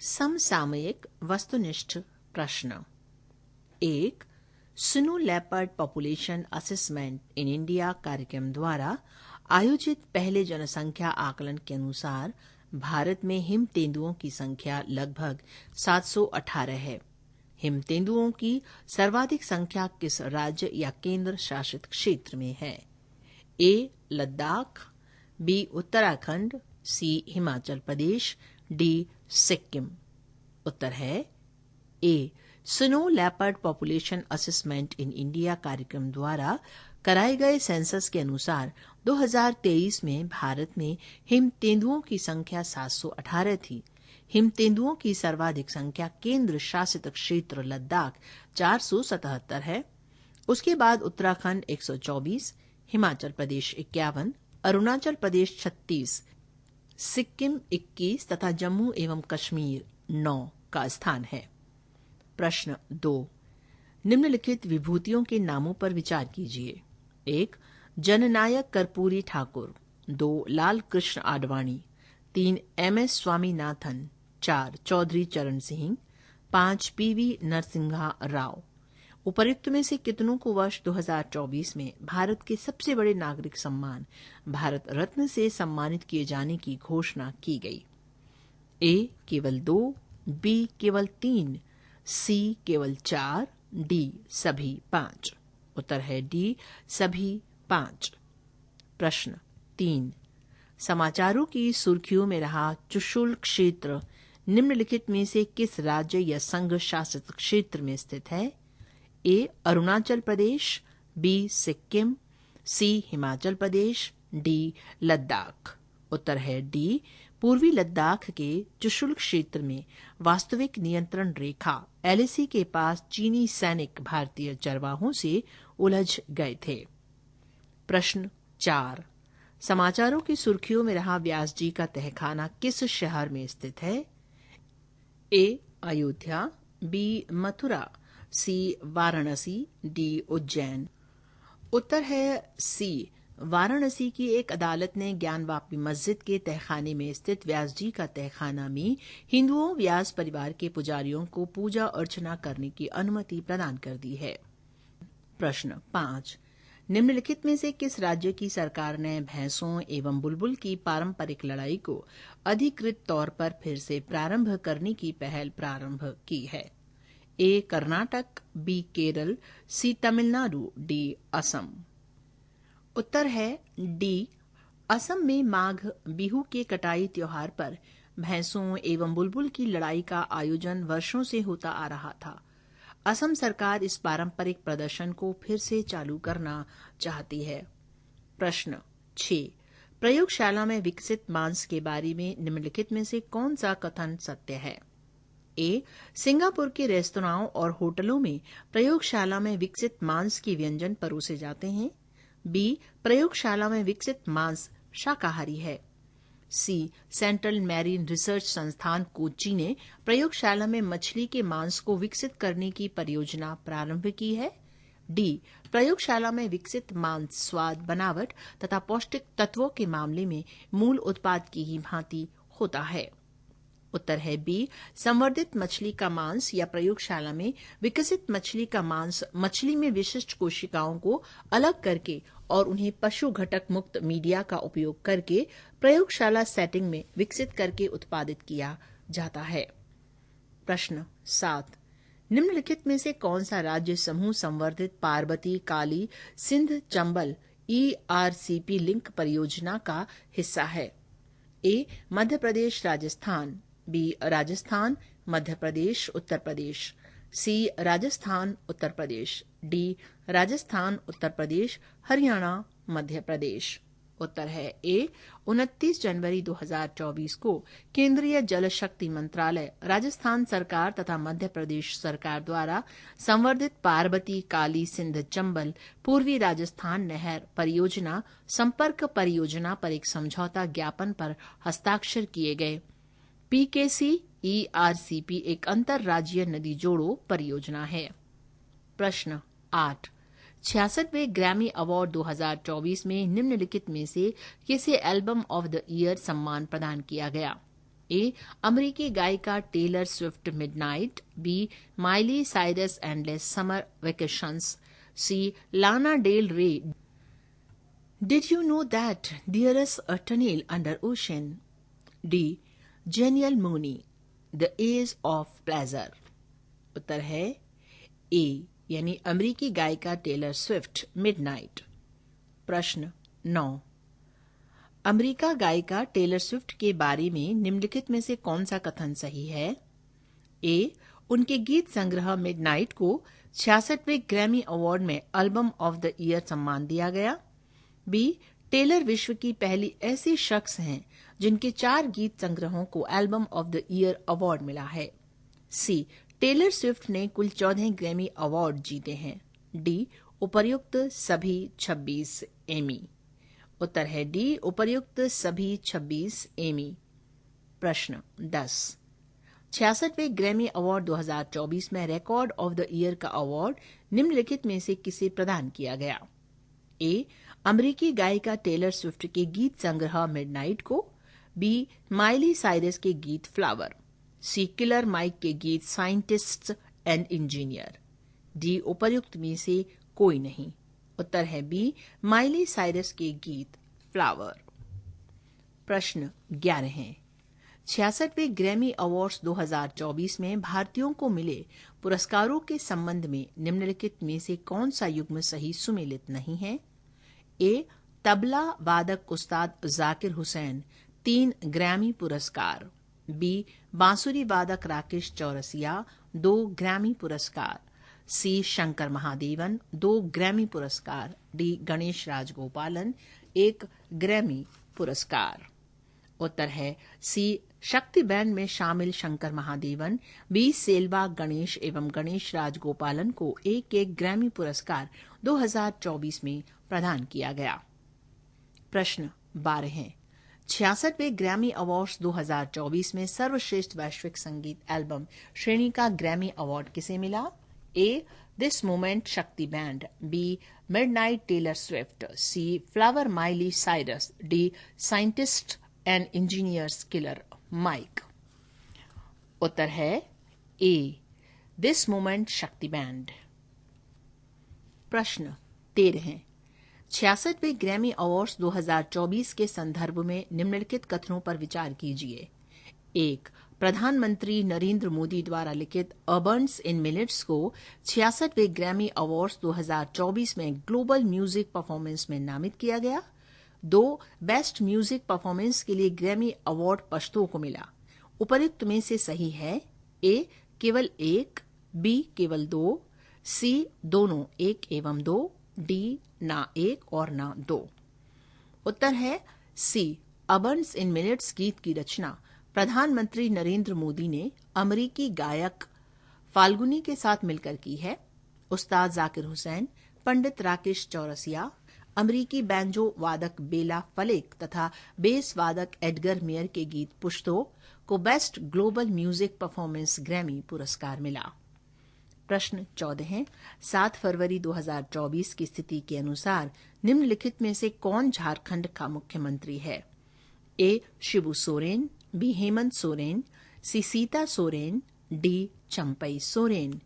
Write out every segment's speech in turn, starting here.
समसामयिक वस्तुनिष्ठ प्रश्न। 1. Snow leopard population assessment in India कार्यक्रम द्वारा आयोजित पहले जनसंख्या आकलन के अनुसार भारत में हिम तेंदुओं की संख्या लगभग 718 है। हिम तेंदुओं की सर्वाधिक संख्या किस राज्य या केंद्र शासित क्षेत्र में है? A. Ladakh, B. Uttarakhand, C. Himachal Pradesh, D. Sikkim. उत्तर है A. Snow leopard population assessment in India कार्यक्रम द्वारा कराए गए सेंसस के अनुसार 2023 में भारत में हिम तेंदुओं की संख्या 718 थी। हिम तेंदुओं की सर्वाधिक संख्या केंद्र शासित क्षेत्र लद्दाख 477 है। उसके बाद उत्तराखंड 124, हिमाचल प्रदेश 51, अरुणाचल प्रदेश 36, सिक्किम 21 तथा जम्मू एवं कश्मीर 9 का स्थान है। प्रश्न 2. निम्नलिखित विभूतियों के नामों पर विचार कीजिए। 1. जननायक कर्पूरी ठाकुर, 2. लाल कृष्ण आडवाणी, 3. MS स्वामीनाथन, 4. चौधरी चरण सिंह, 5. PV नरसिम्हा राव। उपर्युक्त में से कितनों को वर्ष 2024 में भारत के सबसे बड़े नागरिक सम्मान भारत रत्न से सम्मानित किए जाने की घोषणा की गई? ए. केवल 2, बी. केवल 3, सी. केवल 4, डी. सभी 5। उत्तर है डी. सभी 5। प्रश्न 3. समाचारों की सुर्खियों में रहा चुशुल क्षेत्र निम्नलिखित में से किस राज्य या संघ शासित क्षेत्र में स्थित है? ए. अरुणाचल प्रदेश, बी. सिक्किम, सी. हिमाचल प्रदेश, डी. लद्दाख। उत्तर है डी. पूर्वी लद्दाख के चुशुल क्षेत्र में वास्तविक नियंत्रण रेखा LAC के पास चीनी सैनिक भारतीय चरवाहों से उलझ गए थे। प्रश्न 4. समाचारों की सुर्खियों में रहा व्यास जी का तहखाना किस शहर में स्थित है? ए. अयोध्या, बी. मथुरा, सी. वाराणसी, डी. उज्जैन। उत्तर है सी. वाराणसी की एक अदालत ने ज्ञानवापी मस्जिद के तहखाने में स्थित व्यास जी का तहखाना में हिंदुओं व्यास परिवार के पुजारियों को पूजा अर्चना करने की अनुमति प्रदान कर दी है। प्रश्न 5. निम्नलिखित में से किस राज्य की सरकार ने भैंसों एवं बुलबुल की पारंपरिक लड़ाई को अधिकृत तौर पर फिर से प्रारंभ करने की पहल प्रारंभ की है? ए. कर्नाटक, बी. केरल, सी. तमिलनाडु, डी. असम। उत्तर है डी. असम में माघ बिहू के कटाई त्योहार पर भैंसों एवं बुलबुल की लड़ाई का आयोजन वर्षों से होता आ रहा था। असम सरकार इस पारंपरिक प्रदर्शन को फिर से चालू करना चाहती है। प्रश्न 6. प्रयोगशाला में विकसित मांस के बारे में निम्नलिखित में से कौन सा कथन सत्य है? ए. सिंगापुर के रेस्तराओं और होटलों में प्रयोगशाला में विकसित मांस के व्यंजन परोसे जाते हैं। बी. प्रयोगशाला में विकसित मांस शाकाहारी है। सी. सेंट्रल मैरीन रिसर्च संस्थान कोच्चि ने प्रयोगशाला में मछली के मांस को विकसित करने की परियोजना प्रारंभ की है। डी. प्रयोगशाला में विकसित मांस स्वाद, बनावट तथा पौष्टिक तत्वों के मामले में मूल उत्पाद की ही भांति होता है। उत्तर है बी. संवर्धित मछली का मांस या प्रयोगशाला में विकसित मछली का मांस मछली में विशिष्ट कोशिकाओं को अलग करके और उन्हें पशु घटक मुक्त मीडिया का उपयोग करके प्रयोगशाला सेटिंग में विकसित करके उत्पादित किया जाता है। प्रश्न 7. निम्नलिखित में से कौन सा राज्य समूह संवर्धित पार्वती काली सिंध चंबल ERCP लिंक परियोजना का हिस्सा है? ए. मध्य प्रदेश राजस्थान, बी. राजस्थान मध्य प्रदेश उत्तर प्रदेश, सी. राजस्थान उत्तर प्रदेश, डी. राजस्थान उत्तर प्रदेश हरियाणा मध्य प्रदेश। उत्तर है ए. 29 जनवरी 2024 को केंद्रीय जल शक्ति मंत्रालय, राजस्थान सरकार तथा मध्य प्रदेश सरकार द्वारा संवर्धित पार्वती काली सिंध चंबल पूर्वी राजस्थान नहर परियोजना संपर्क परियोजना पर एक समझौता ज्ञापन पर हस्ताक्षर किए गए। PKC ERCP एक अंतर्राज्यीय नदी जोड़ो परियोजना है। प्रश्न 8. 66वें ग्रैमी अवार्ड 2024 में निम्नलिखित में से किसे एल्बम ऑफ द ईयर सम्मान प्रदान किया गया? ए अमेरिकी गायिका Taylor Swift Midnight, B Miley Cyrus Endless Summer Vacations, C Lana Del Rey did you know that there is a tunnel under ocean, D Janelle Monae The Age of Pleasure. उत्तर है A यानी अमेरिकी गायिका Taylor Swift midnight. प्रश्न 9, America गायिका Taylor Swift के बारे में निम्नलिखित में से कौन सा कथन सही है? ए उनके गीत संग्रह मिडनाइट को 66वें ग्रैमी अवार्ड में एल्बम ऑफ द ईयर सम्मान दिया गया। बी टेलर विश्व की पहली ऐसी शख्स हैं जिनके 4 गीत संग्रहों को album of the year award मिला है। सी टेलर स्विफ्ट ने कुल 14 ग्रैमी अवार्ड जीते हैं। डी उपर्युक्त सभी 26 एमी। उत्तर है डी उपर्युक्त सभी 26 एमी। प्रश्न 10, 66वें ग्रैमी अवार्ड 2024 में रिकॉर्ड ऑफ द ईयर का अवार्ड निम्नलिखित में से किसे प्रदान किया गया? ए अमेरिकी गायिका टेलर स्विफ्ट के गीत संग्रह मिडनाइट को, बी माइली साइरस के गीत फ्लावर, सी किलर माइक के गीत साइंटिस्ट्स एंड इंजीनियर, डी उपर्युक्त में से कोई नहीं। उत्तर है बी माइली साइरस के गीत फ्लावर। प्रश्न 11 है, 66वें ग्रैमी अवार्ड्स 2024 में भारतीयों को मिले पुरस्कारों के संबंध में निम्नलिखित में से कौन सा युग्म सही सुमेलित नहीं है? ए तबला वादक उस्ताद जाकिर हुसैन 3 ग्रैमी पुरस्कार, बी बांसुरी वादक राकेश चौरसिया 2 ग्रैमी पुरस्कार, सी शंकर महादेवन 2 ग्रैमी पुरस्कार, डी गणेश राजगोपालन 1 ग्रैमी पुरस्कार। उत्तर है सी शक्ति बैंड में शामिल शंकर महादेवन, बी सेल्वा गणेश एवं गणेश राजगोपालन को 1-1 ग्रैमी पुरस्कार 2024 में प्रदान किया गया। प्रश्न 12 है, 66वें ग्रैमी अवार्ड्स 2024 में सर्वश्रेष्ठ वैश्विक संगीत एल्बम श्रेणी का ग्रैमी अवार्ड किसे मिला? A This Moment Shakti band, B Midnight Taylor Swift, C Flower Miley Cyrus, D Scientist and Engineers Killer Mike. उत्तर है A This Moment Shakti band. प्रश्न 13 है, 66वें ग्रैमी अवार्ड्स 2024 के संदर्भ में निम्नलिखित कथनों पर विचार कीजिए। 1. प्रधानमंत्री नरेंद्र मोदी द्वारा लिखित अ बर्न्स इन मिनट्स को 66वें ग्रैमी अवार्ड्स 2024 में ग्लोबल म्यूजिक परफॉर्मेंस में नामित किया गया। 2. बेस्ट म्यूजिक परफॉर्मेंस के लिए ग्रैमी अवार्ड पश्तो को मिला। उपर्युक्त में से सही है? ए केवल 1, बी केवल 2, सी दोनों 1 एवं 2, डी ना 1 और ना 2। उत्तर है सी अ बर्न्स इन मिनट्स गीत की रचना प्रधानमंत्री नरेंद्र मोदी ने अमेरिकी गायक फाल्गुनी के साथ मिलकर की है। उस्ताद जाकिर हुसैन, पंडित राकेश चौरसिया, अमेरिकी बैंजो वादक बेला फलेक तथा बेस वादक एडगर मेयर के गीत पुश्तो को best global music performance Grammy पुरस्कार मिला। प्रश्न 14 है, 7 फरवरी 2024 की स्थिति के अनुसार निम्नलिखित में से कौन झारखंड का मुख्यमंत्री है? ए शिबू सोरेन, बी हेमंत सोरेन, सी सीता सोरेन, डी चंपई सोरेन।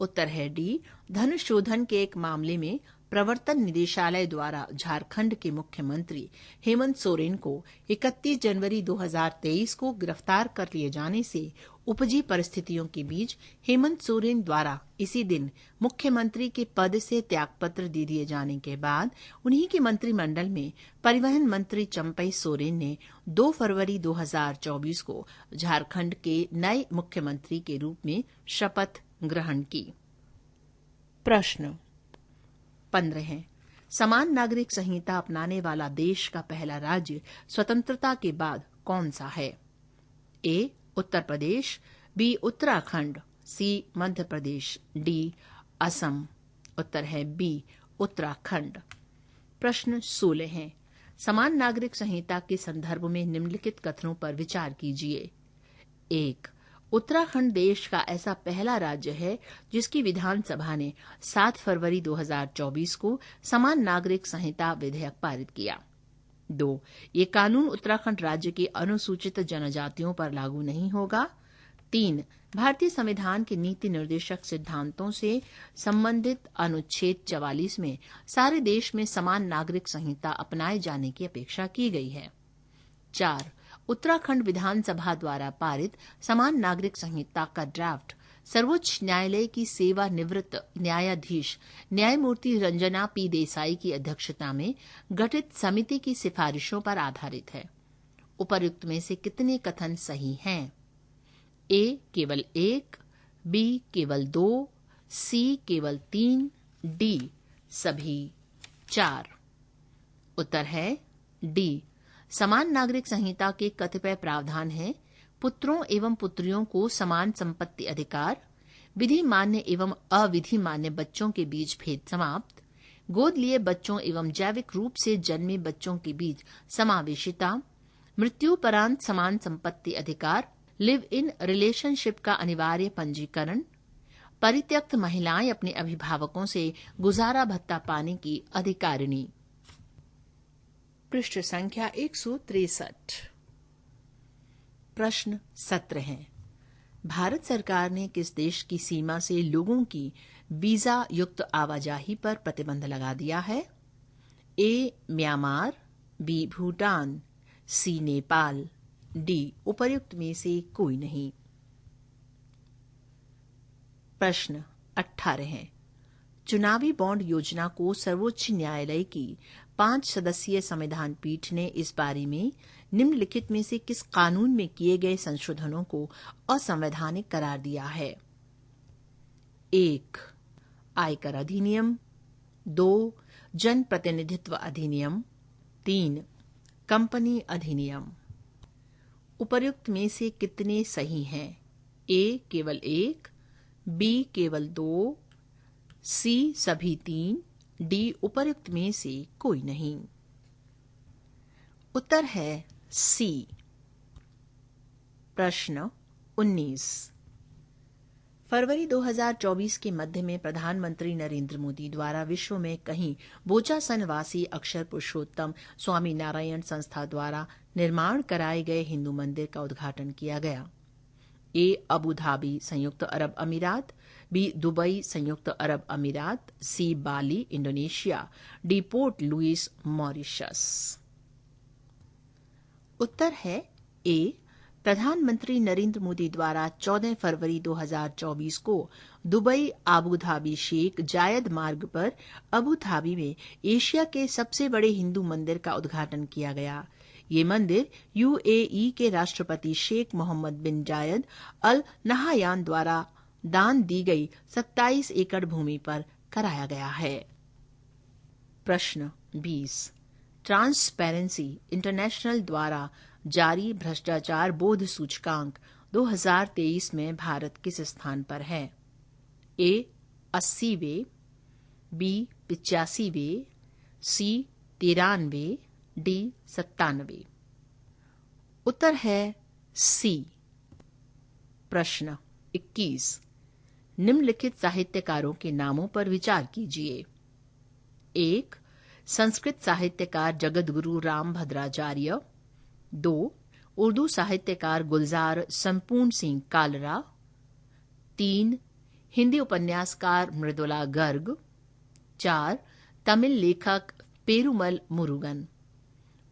उत्तर है डी धन शोधन के एक मामले में प्रवर्तन निदेशालय द्वारा झारखंड के मुख्यमंत्री हेमंत सोरेन को 31 जनवरी 2023 को गिरफ्तार कर लिए जाने से उपजी परिस्थितियों के बीच हेमंत सोरेन द्वारा इसी दिन मुख्यमंत्री के पद से त्यागपत्र दे दिए जाने के बाद उन्हीं के मंत्रिमंडल में परिवहन मंत्री चंपई सोरेन ने 2 फरवरी 2024 को झारखंड के नए मुख्यमंत्री के रूप में शपथ ग्रहण की। प्रश्न 15 है, समान नागरिक संहिता अपनाने वाला देश का पहला राज्य स्वतंत्रता के बाद कौन सा है? ए उत्तर प्रदेश, बी उत्तराखंड, सी मध्य प्रदेश, डी असम। उत्तर है बी उत्तराखंड। प्रश्न 16 है, समान नागरिक संहिता के संदर्भ में निम्नलिखित कथनों पर विचार कीजिए। 1. उत्तराखंड देश का ऐसा पहला राज्य है जिसकी विधानसभा ने 7 फरवरी 2024 को समान नागरिक संहिता विधेयक पारित किया। 2. ये कानून उत्तराखंड राज्य के अनुसूचित जनजातियों पर लागू नहीं होगा। 3. भारतीय संविधान के नीति निर्देशक सिद्धांतों से संबंधित अनुच्छेद 44 में सारे देश में समान नागरिक संहिता अपनाए जाने की अपेक्षा की गई है। 4. उत्तराखंड विधानसभा द्वारा पारित समान नागरिक संहिता का ड्राफ्ट सर्वोच्च न्यायालय की सेवानिवृत्त न्यायाधीश न्यायमूर्ति रंजना पी देसाई की अध्यक्षता में गठित समिति की सिफारिशों पर आधारित है। उपर्युक्त में से कितने कथन सही हैं? ए केवल 1, बी केवल 2, सी केवल 3, डी सभी 4। उत्तर है डी। समान नागरिक संहिता के कतिपय प्रावधान हैं। पुत्रों एवं पुत्रियों को समान संपत्ति अधिकार, विधि मान्य एवं अविधि मान्य बच्चों के बीच भेद समाप्त, गोद लिए बच्चों एवं जैविक रूप से जन्मे बच्चों के बीच समावेशिता, मृत्युपरांत समान संपत्ति अधिकार, लिव इन रिलेशनशिप का अनिवार्य पंजीकरण, परित्यक्त महिलाएं अपने अभिभावकों से गुजारा भत्ता पाने की अधिकारिणी। पृष्ठ संख्या 163। प्रश्न 17 है। भारत सरकार ने किस देश की सीमा से लोगों की वीजा युक्त आवाजाही पर प्रतिबंध लगा दिया है? ए म्यांमार, बी भूटान, सी नेपाल, डी उपर्युक्त में से कोई नहीं। प्रश्न 18 है। चुनावी बॉन्ड योजना को सर्वोच्च न्यायालय की 5 सदस्यीय संविधान पीठ ने इस बारे में निम्नलिखित में से किस कानून में किए गए संशोधनों को असंवैधानिक करार दिया है? 1. आयकर अधिनियम, 2. जन प्रतिनिधित्व अधिनियम, 3. कंपनी अधिनियम। उपर्युक्त में से कितने सही हैं? ए केवल 1, बी केवल 2, सी सभी 3, डी उपर्युक्त में से कोई नहीं। उत्तर है सी। प्रश्न 19। फरवरी 2024 के मध्य में प्रधानमंत्री नरेंद्र मोदी द्वारा विश्व में कहीं बोचासन वासी अक्षर पुरुषोत्तम स्वामी नारायण संस्था द्वारा निर्माण कराए गए हिंदू मंदिर का उद्घाटन किया गया। ए अबू धाबी संयुक्त अरब अमीरात, बी दुबई संयुक्त अरब अमीरात, C Bali Indonesia, D Port Louis Mauritius. उत्तर है ए। प्रधानमंत्री नरेंद्र मोदी द्वारा 14 फरवरी 2024 को दुबई आबू धाबी शेख जायद मार्ग पर अबू धाबी में एशिया के सबसे बड़े हिंदू मंदिर का उद्घाटन किया गया। ये मंदिर यूएई के राष्ट्रपति शेख मोहम्मद बिन जायद अल नहायान द्वारा दान दी गई 27 एकड़ भूमि पर कराया गया है। प्रश्न 20। ट्रांसपेरेंसी इंटरनेशनल द्वारा जारी भ्रष्टाचार बोध सूचकांक 2023 में भारत किस स्थान पर है? ए 80वें, बी 85वें, सी 93वें, डी 97वें। उत्तर है सी। प्रश्न 21। निम्नलिखित साहित्यकारों के नामों पर विचार कीजिए। 1. संस्कृत साहित्यकार जगतगुरु राम भद्राचार्य, 2. उर्दू साहित्यकार गुलजार संपूर्ण सिंह कालरा, 3. हिंदी उपन्यासकार मृदुला गर्ग, 4. तमिल लेखक पेरुमल मुरुगन।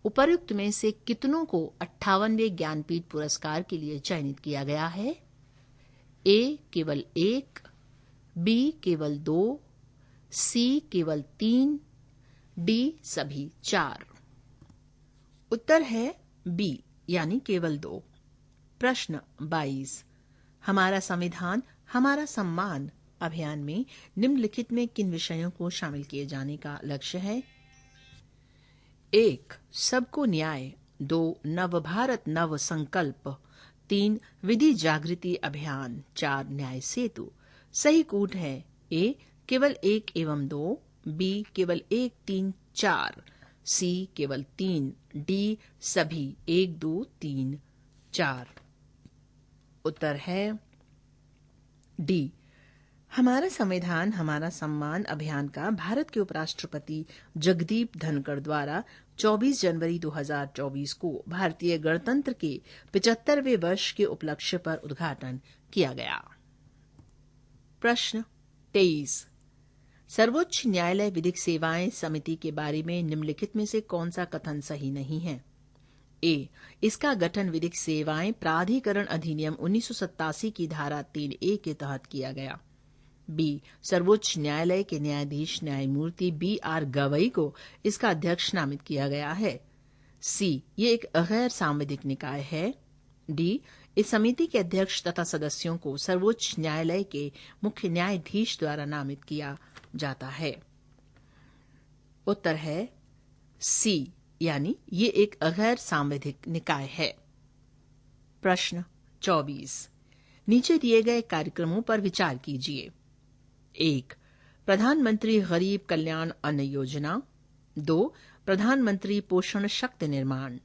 उपर्युक्त में से कितनों को 58वें ज्ञानपीठ पुरस्कार के लिए चयनित किया गया है? ए केवल 1, बी केवल 2, सी केवल 3, डी सभी 4। उत्तर है बी यानी केवल 2। प्रश्न 22। हमारा संविधान हमारा सम्मान अभियान में निम्नलिखित में किन विषयों को शामिल किए जाने का लक्ष्य है? 1. सबको न्याय, 2. नव भारत नव संकल्प, 3. विधि जागृति अभियान, 4. न्याय सेतु। सही कूट है ए केवल 1 एवं 2, बी केवल 1, 3, 4, सी केवल 3, डी सभी 1, 2, 3, 4। उत्तर है डी। हमारा संविधान हमारा सम्मान अभियान का भारत के उपराष्ट्रपति जगदीप धनखड़ द्वारा 24 जनवरी 2024 को भारतीय गणतंत्र के 75वें वर्ष के उपलक्ष्य पर उद्घाटन किया गया। प्रश्न 23। सर्वोच्च न्यायालय विधिक सेवाएं समिति के बारे में निम्नलिखित में से कौन सा कथन सही नहीं है? ए, इसका गठन विधिक सेवाएं प्राधिकरण अधिनियम 1987 की धारा 3A के तहत किया गया। बी, सर्वोच्च न्यायालय के न्यायाधीश न्यायमूर्ति BR गवई को इसका अध्यक्ष नामित किया गया है। सी, ये एक गैर सांविधिक निकाय है। डी, इस समिति के अध्यक्ष तथा सदस्यों को सर्वोच्च न्यायालय के मुख्य न्यायाधीश द्वारा नामित किया जाता है। उत्तर है सी, यानी ये एक गैर सांविधिक निकाय है। प्रश्न 24। नीचे दिए गए कार्यक्रमों पर विचार कीजिए। 1. प्रधानमंत्री गरीब कल्याण अन्न योजना। 2. प्रधानमंत्री पोषण शक्ति निर्माण।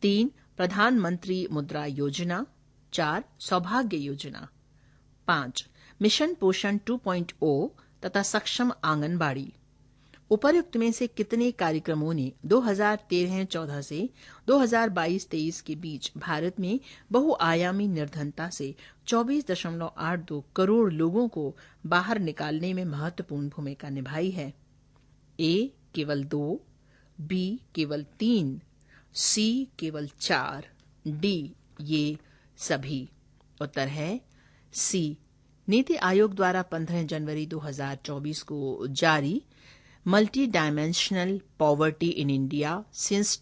3. प्रधानमंत्री मुद्रा योजना। 4. सौभाग्य योजना। 5. मिशन पोषण 2.0 तथा सक्षम आंगनबाड़ी। उपर्युक्त में से कितने कार्यक्रमों ने 2013-14 से 2022-23 के बीच भारत में बहुआयामी निर्धनता से 24.82 करोड़ लोगों को बाहर निकालने में महत्वपूर्ण भूमिका निभाई है? ए, केवल 2, बी, केवल 3, सी, केवल 4, डी, ये सभी। उत्तर है सी। नीति आयोग द्वारा 15 जनवरी 2024 को जारी multi dimensional poverty in India since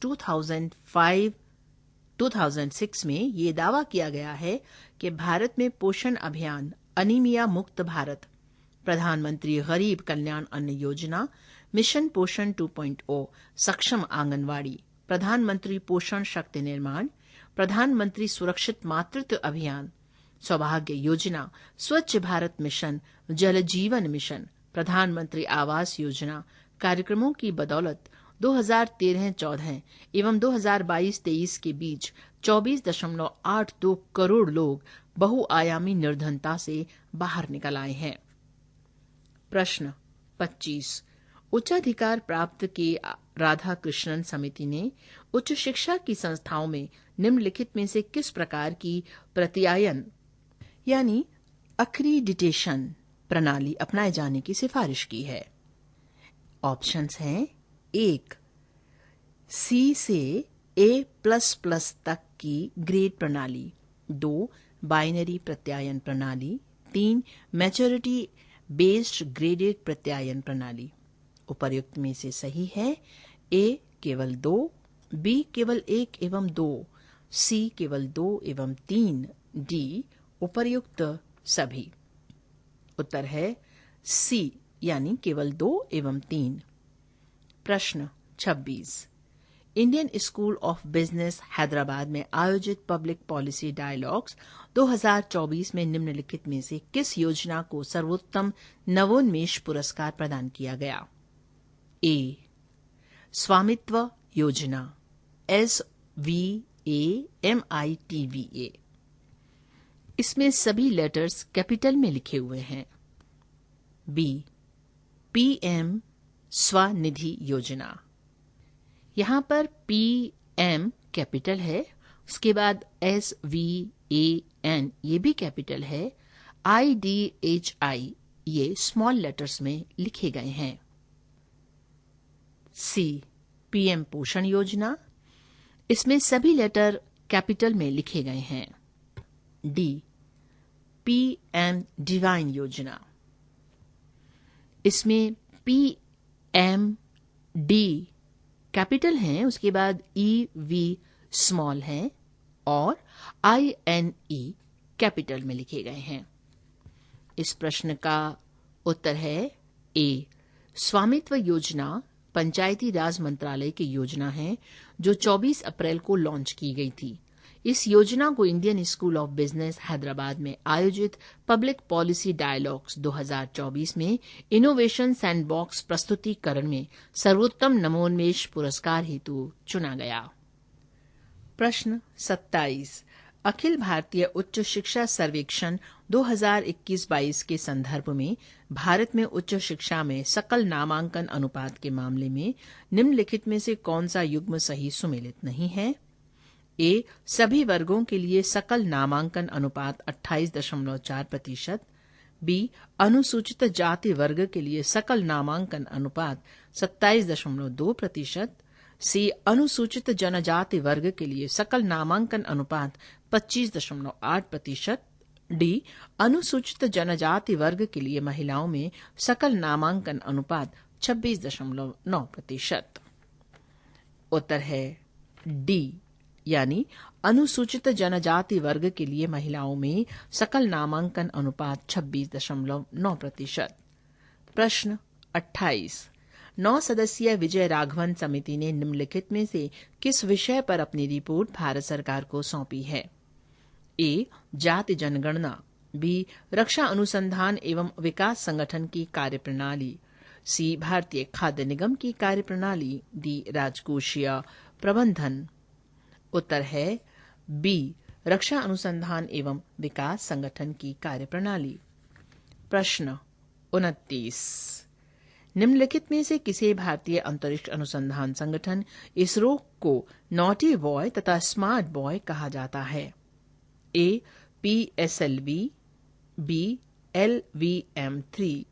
2006 में ये दावा किया गया है कि भारत में पोषण अभियान, अनीमिया मुक्त भारत, प्रधानमंत्री गरीब कल्याण अन्न योजना, मिशन पोषण 2.0, सक्षम आंगनवाड़ी, प्रधानमंत्री पोषण शक्ति निर्माण, प्रधानमंत्री सुरक्षित मातृत्व अभियान, सौभाग्य योजना, स्वच्छ भारत मिशन, जल जीवन मिशन, प्रधानमंत्री आवास योजना कार्यक्रमों की बदौलत 2013-14 एवं 2022-23 के बीच 24.82 करोड़ लोग बहुआयामी निर्धनता से बाहर निकल आए हैं। प्रश्न 25। उच्चाधिकार प्राप्त के राधा कृष्णन समिति ने उच्च शिक्षा की संस्थाओं में निम्नलिखित में से किस प्रकार की प्रत्यायन यानी अक्रीडिटेशन प्रणाली अपनाए जाने की सिफारिश की है? ऑप्शंस हैं 1. C से A++ तक की ग्रेड प्रणाली। 2. बाइनरी प्रत्यायन प्रणाली। 3. मैच्योरिटी बेस्ड ग्रेडेड प्रत्यायन प्रणाली। उपर्युक्त में से सही है A केवल 2, B केवल 1 एवं 2, C केवल 2 एवं 3, D उपर्युक्त सभी। उत्तर है सी, यानी केवल 2 एवं 3। प्रश्न 26। Indian school of business Hyderabad में आयोजित पब्लिक पॉलिसी डायलॉग्स 2024 में निम्नलिखित में से किस योजना को सर्वोत्तम नवोन्मेष पुरस्कार प्रदान किया गया? ए, स्वामित्व योजना, SVAMITVA। इसमें सभी लेटर्स कैपिटल में लिखे हुए हैं। बी, PM स्वनिधि योजना। यहां पर PM कैपिटल है, उसके बाद SVAN ये भी कैपिटल है, IDHI ये स्मॉल लेटर्स में लिखे गए हैं। सी, PM पोषण योजना। इसमें सभी लेटर कैपिटल में लिखे गए हैं। डी, PM डिवाइन योजना। इसमें PMD कैपिटल है, उसके बाद EV स्मॉल है और INE कैपिटल में लिखे गए हैं। इस प्रश्न का उत्तर है ए, स्वामित्व योजना पंचायती राज मंत्रालय की योजना है जो 24 अप्रैल को लॉन्च की गई थी। इस योजना को Indian school of business Hyderabad में आयोजित पब्लिक पॉलिसी डायलॉग्स 2024 में इनोवेशन सैंडबॉक्स प्रस्तुतिकरण में सर्वोत्तम नवोन्मेष पुरस्कार हेतु चुना गया। प्रश्न 27। अखिल भारतीय उच्च शिक्षा सर्वेक्षण 2021-22 के संदर्भ में भारत में उच्च शिक्षा में सकल नामांकन अनुपात के मामले में निम्नलिखित में से कौन सा युग्म सही सुमेलित नहीं है? ए. सभी वर्गों के लिए सकल नामांकन अनुपात 28.4%। बी. अनुसूचित जाति वर्ग के लिए सकल नामांकन अनुपात 27.2%। सी. अनुसूचित जनजाति वर्ग के लिए सकल नामांकन अनुपात 25.8%। डी. अनुसूचित जनजाति वर्ग के लिए महिलाओं में सकल नामांकन अनुपात 26.9%। उत्तर है डी, यानी अनुसूचित जनजाति वर्ग के लिए महिलाओं में सकल नामांकन अनुपात 26.9%। प्रश्न 28। 9 सदस्यीय विजय राघवन समिति ने निम्नलिखित में से किस विषय पर अपनी रिपोर्ट भारत सरकार को सौंपी है? ए. जाति जनगणना। बी. रक्षा अनुसंधान एवं विकास संगठन की कार्यप्रणाली। सी. भारतीय खाद्य निगम की कार्यप्रणाली। डी. राजकोषीय प्रबंधन। उत्तर है बी. रक्षा अनुसंधान एवं विकास संगठन की कार्यप्रणाली। प्रश्न 29। निम्नलिखित में से किसे भारतीय अंतरिक्ष अनुसंधान संगठन इसरो को नॉटी बॉय तथा स्मार्ट बॉय कहा जाता है? ए. PSLV। बी. LVM-3।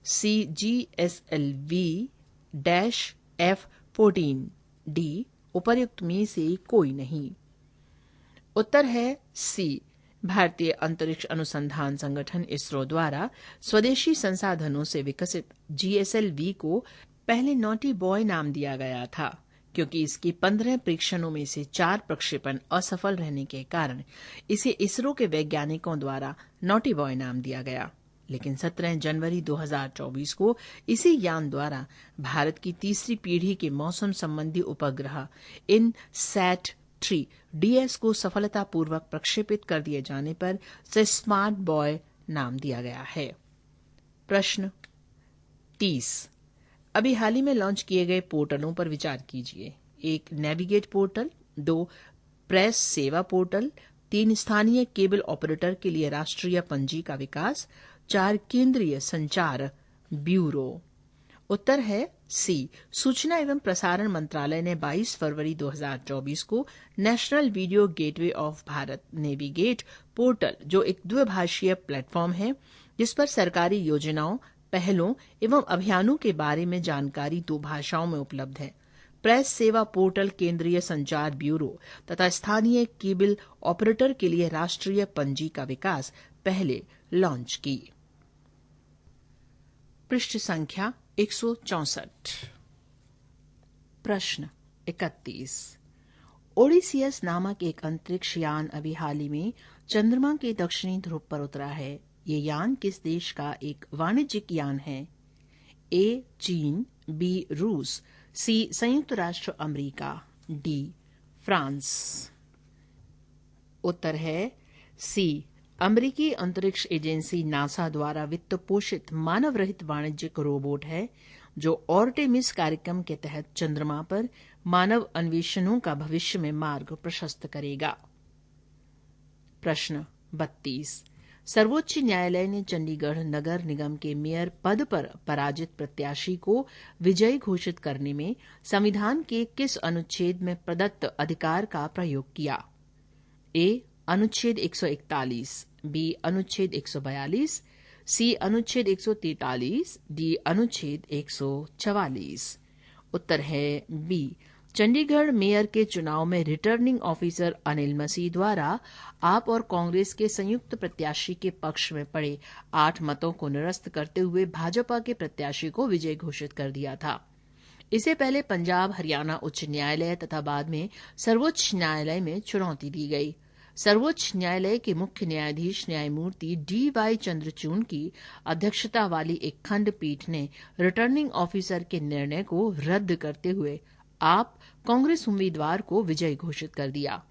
सी. GSLV-F14। डी. उपर्युक्त में से कोई नहीं। उत्तर है सी। भारतीय अंतरिक्ष अनुसंधान संगठन इसरो द्वारा स्वदेशी संसाधनों से विकसित GSLV को पहले नॉटी बॉय नाम दिया गया था, क्योंकि इसके 15 परीक्षणों में से 4 प्रक्षेपण असफल रहने के कारण इसे इसरो के वैज्ञानिकों द्वारा नॉटी बॉय नाम दिया गया। लेकिन 17 जनवरी 2024 को इसी यान द्वारा भारत की तीसरी पीढ़ी के मौसम संबंधी उपग्रह INSAT-3 DS को सफलतापूर्वक प्रक्षेपित कर दिए जाने पर इसे स्मार्ट बॉय नाम दिया गया है। प्रश्न 30। अभी हाल ही में लॉन्च किए गए पोर्टलों पर विचार कीजिए। 1. Navigate portal. 2. प्रेस सेवा पोर्टल। 3. स्थानीय केबल ऑपरेटर के लिए राष्ट्रीय पंजी का विकास। 4. केंद्रीय संचार ब्यूरो। उत्तर है सी। सूचना एवं प्रसारण मंत्रालय ने 22 फरवरी 2024 को national video gateway of Bharat navigate portal, जो एक द्विभाषीय प्लेटफॉर्म है जिस पर सरकारी योजनाओं, पहलों एवं अभियानों के बारे में जानकारी 2 भाषाओं में उपलब्ध है। प्रेस सेवा पोर्टल केंद्रीय संचार ब्यूरो तथा स्थानीय केबल ऑपरेटर के लिए राष्ट्रीय पंजी का विकास पहले लॉन्च की। पृष्ठ संख्या 164। प्रश्न 31। ओडिसियस नामक एक अंतरिक्ष यान अभी हाल ही में चंद्रमा के दक्षिणी ध्रुव पर उतरा है। ये यान किस देश का एक वाणिज्यिक यान है? ए. चीन। बी. रूस। सी. संयुक्त राष्ट्र अमेरिका। डी. फ्रांस। उत्तर है सी। अमेरिकी अंतरिक्ष एजेंसी नासा द्वारा वित्त पोषित मानव रहित वाणिज्यिक रोबोट है, जो आर्टेमिस कार्यक्रम के तहत चंद्रमा पर मानव अन्वेषणों का भविष्य में मार्ग प्रशस्त करेगा। प्रश्न 32। सर्वोच्च न्यायालय ने चंडीगढ़ नगर निगम के मेयर पद पर पराजित प्रत्याशी को विजयी घोषित करने में संविधान के किस अनुच्छेद में प्रदत्त अधिकार का प्रयोग किया? ए. अनुच्छेद 141। बी. अनुच्छेद 142। सी. अनुच्छेद 143। डी. अनुच्छेद 144। उत्तर है बी। चंडीगढ़ मेयर के चुनाव में रिटर्निंग ऑफिसर अनिल मसीह द्वारा आप और कांग्रेस के संयुक्त प्रत्याशी के पक्ष में पड़े 8 मतों को निरस्त करते हुए भाजपा के प्रत्याशी को विजयी घोषित कर दिया था। इससे पहले पंजाब, हरियाणा उच्च न्यायालय तथा बाद में सर्वोच्च न्यायालय में चुनौती दी गई। सर्वोच्च न्यायालय के मुख्य न्यायाधीश न्यायमूर्ति DY चंद्रचूड़ की अध्यक्षता वाली एक खंडपीठ ने रिटर्निंग ऑफिसर के निर्णय को रद्द करते हुए आप कांग्रेस उम्मीदवार को विजयी घोषित कर दिया।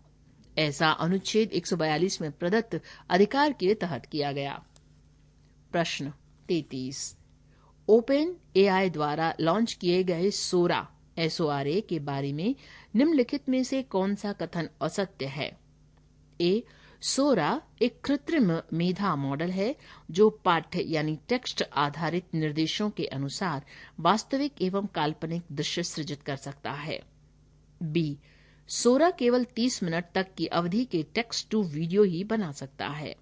ऐसा अनुच्छेद 142 में प्रदत्त अधिकार के तहत किया गया। प्रश्न 33। ओपन AI द्वारा लॉन्च किए गए सोरा SORA के बारे में निम्नलिखित में से कौन सा कथन असत्य है? ए. सोरा एक कृत्रिम मेधा मॉडल है जो पाठ्य यानी टेक्स्ट आधारित निर्देशों के अनुसार वास्तविक एवं काल्पनिक दृश्य सृजित कर सकता है। बी, सोरा केवल 30 मिनट तक की अवधि के टेक्स्ट टू वीडियो ही बना सकता है।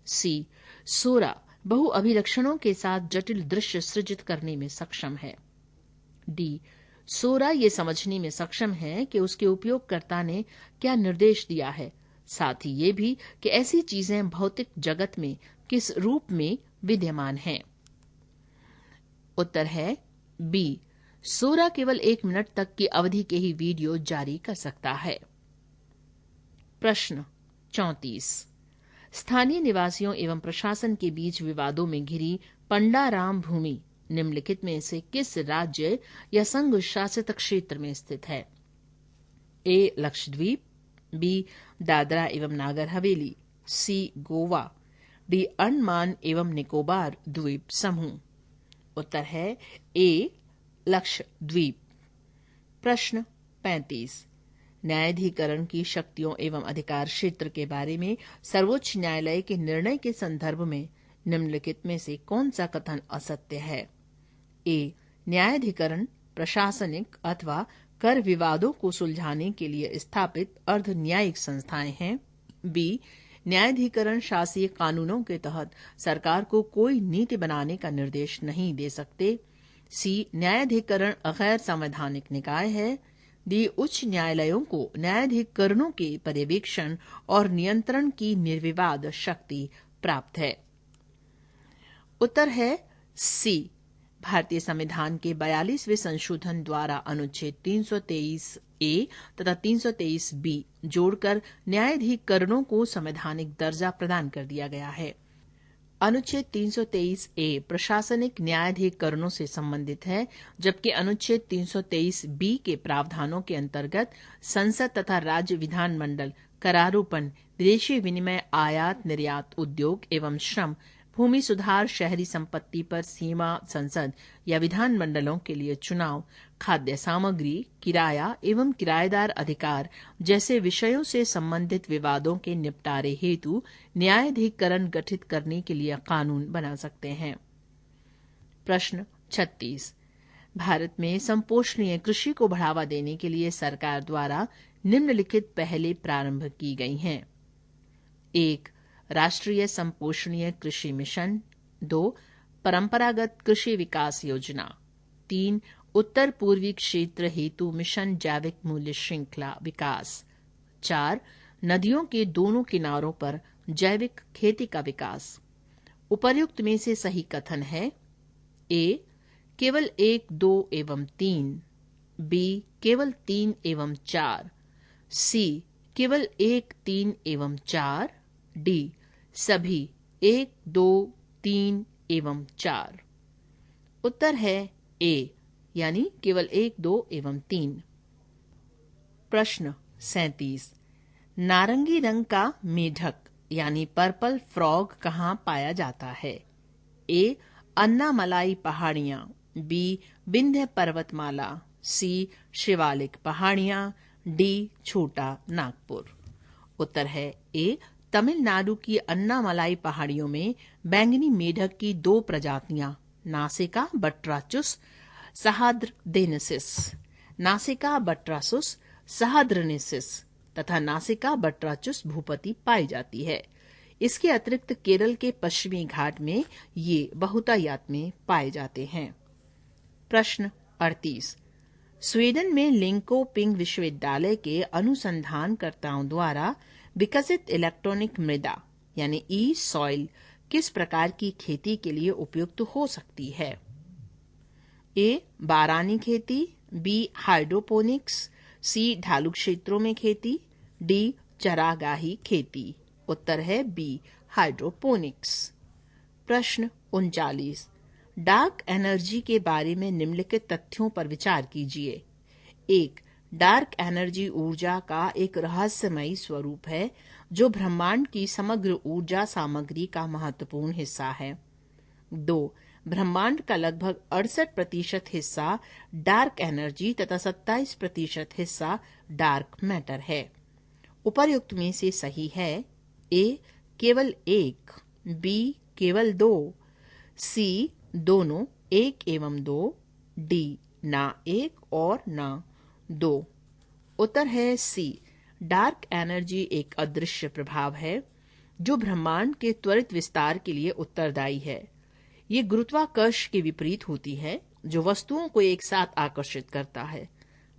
सी, सोरा बहु अभिलक्षणों के साथ जटिल दृश्य सृजित करने में सक्षम है। डी, सोरा ये समझने में सक्षम है कि उसके उपयोगकर्ता ने क्या निर्देश दिया है, साथ ही ये भी कि ऐसी चीजें भौतिक जगत में किस रूप में विद्यमान हैं। उत्तर है बी, सोरा केवल 1 मिनट तक की अवधि के ही वीडियो जारी कर सकता है। प्रश्न 34। स्थानीय निवासियों एवं प्रशासन के बीच विवादों में घिरी पंडाराम भूमि निम्नलिखित में से किस राज्य या संघ शासित क्षेत्र में स्थित है? ए, लक्षद्वीप, बी, दादरा एवं नागर हवेली, सी, गोवा, डी, अंडमान एवं निकोबार द्वीप समूह। उत्तर है ए, लक्षद्वीप। प्रश्न 35। न्यायाधिकरण की शक्तियों एवं अधिकार क्षेत्र के बारे में सर्वोच्च न्यायालय के निर्णय के संदर्भ में निम्नलिखित में से कौन सा कथन असत्य है? ए, न्यायाधिकरण प्रशासनिक अथवा कर विवादों को सुलझाने के लिए स्थापित अर्ध न्यायिक संस्थाएं हैं। बी, न्यायाधिकरण शासीय कानूनों के तहत सरकार को कोई नीति बनाने का निर्देश नहीं दे सकते। सी, न्यायाधिकरण गैर संवैधानिक निकाय है। डी, उच्च न्यायालयों को न्यायाधिकरणों के पर्यवेक्षण और नियंत्रण की निर्विवाद शक्ति प्राप्त है। उत्तर है सी, भारतीय संविधान के 42वें संशोधन द्वारा अनुच्छेद 323A तथा 323B जोड़कर न्यायाधिकरणों को संवैधानिक दर्जा प्रदान कर दिया गया है। अनुच्छेद 323A प्रशासनिक न्यायाधिकरणों से संबंधित है, जबकि अनुच्छेद 323B के प्रावधानों के अंतर्गत संसद तथा राज्य विधानमंडल करारोपण, विदेशी विनिमय, आयात निर्यात, उद्योग एवं श्रम, भूमि सुधार, शहरी संपत्ति पर सीमा, संसद या विधानमंडलों के लिए चुनाव, खाद्य सामग्री, किराया एवं किराएदार अधिकार जैसे विषयों से संबंधित विवादों के निपटारे हेतु न्यायाधिकरण गठित करने के लिए कानून बना सकते हैं। प्रश्न 36। भारत में संपोषणीय कृषि को बढ़ावा देने के लिए सरकार द्वारा निम्नलिखित पहलें प्रारंभ की गई हैं। 1. राष्ट्रीय संपोषणीय कृषि मिशन। 2. परंपरागत कृषि विकास योजना। 3. उत्तर पूर्वी क्षेत्र हेतु मिशन जैविक मूल्य श्रृंखला विकास। 4. नदियों के दोनों किनारों पर जैविक खेती का विकास। उपर्युक्त में से सही कथन है? ए, केवल 1, 2 एवं 3। बी, केवल 3 एवं 4। सी, केवल 1, 3 एवं 4। डी, सभी 1, 2, 3 एवं 4। उत्तर है ए, यानी केवल 1, 2 एवं 3। प्रश्न 37। नारंगी रंग का मेढक यानी पर्पल फ्रॉग कहाँ पाया जाता है? ए, अन्नामलाई पहाड़ियां। बी, विंध्य पर्वतमाला। सी, शिवालिक पहाड़ियां। डी, छोटा नागपुर। उत्तर है ए, तमिलनाडु की अन्नामलाई पहाड़ियों में बैंगनी मेढक की 2 प्रजातियां नासिका बट्राचुस सहाद्रनेसिस तथा नासिका बट्राचुस भूपति पाई जाती है। इसके अतिरिक्त केरल के पश्चिमी घाट में ये बहुतायत में पाए जाते हैं। प्रश्न 38। स्वीडन में लिंकोपिंग विश्वविद्यालय के अनुसंधानकर्ताओं द्वारा विकसित इलेक्ट्रॉनिक मृदा यानी ई सॉइल किस प्रकार की खेती के लिए उपयुक्त हो सकती है? ए, बारानी खेती। B, hydroponics. सी, ढालू क्षेत्रों में खेती। डी, चरागाही खेती। उत्तर है बी, हाइड्रोपोनिक्स। प्रश्न 39। डार्क एनर्जी के बारे में निम्नलिखित तथ्यों पर विचार कीजिए। 1. डार्क एनर्जी ऊर्जा का एक रहस्यमयी स्वरूप है जो ब्रह्मांड की समग्र ऊर्जा सामग्री का महत्वपूर्ण हिस्सा है। 2. ब्रह्मांड का लगभग 68% हिस्सा डार्क एनर्जी तथा 27% हिस्सा डार्क मैटर है। उपर्युक्त में से सही है? ए केवल एक, बी केवल दो, सी दोनों एक एवं दो, डी ना एक और ना दो। उत्तर है सी। डार्क एनर्जी एक अदृश्य प्रभाव है जो ब्रह्मांड के त्वरित विस्तार के लिए उत्तरदायी है। ये गुरुत्वाकर्षण के विपरीत होती है जो वस्तुओं को एक साथ आकर्षित करता है।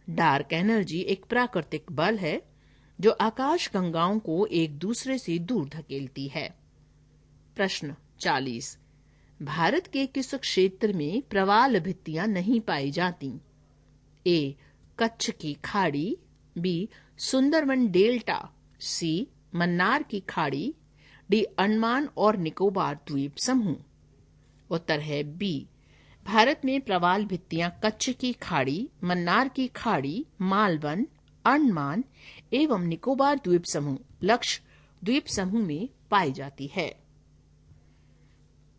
डार्क एनर्जी एक प्राकृतिक बल है जो आकाश गंगाओं को एक दूसरे से दूर धकेलती है। प्रश्न 40। भारत के किस क्षेत्र में प्रवाल भित्तियां नहीं पाई जाती? ए कच्छ की खाड़ी, बी सुंदरवन डेल्टा, सी मन्नार की खाड़ी, डी अंडमान और निकोबार द्वीप समूह। उत्तर है बी। भारत में प्रवाल भित्तियां कच्छ की खाड़ी, मन्नार की खाड़ी, मालवन, अंडमान एवं निकोबार द्वीप समूह, लक्षद्वीप द्वीप समूह में पाई जाती है।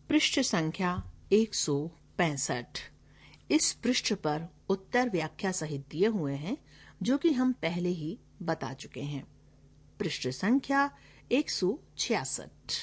पृष्ठ संख्या 165। इस पृष्ठ पर उत्तर व्याख्या सहित दिए हुए हैं जो कि हम पहले ही बता चुके हैं। पृष्ठ संख्या 166।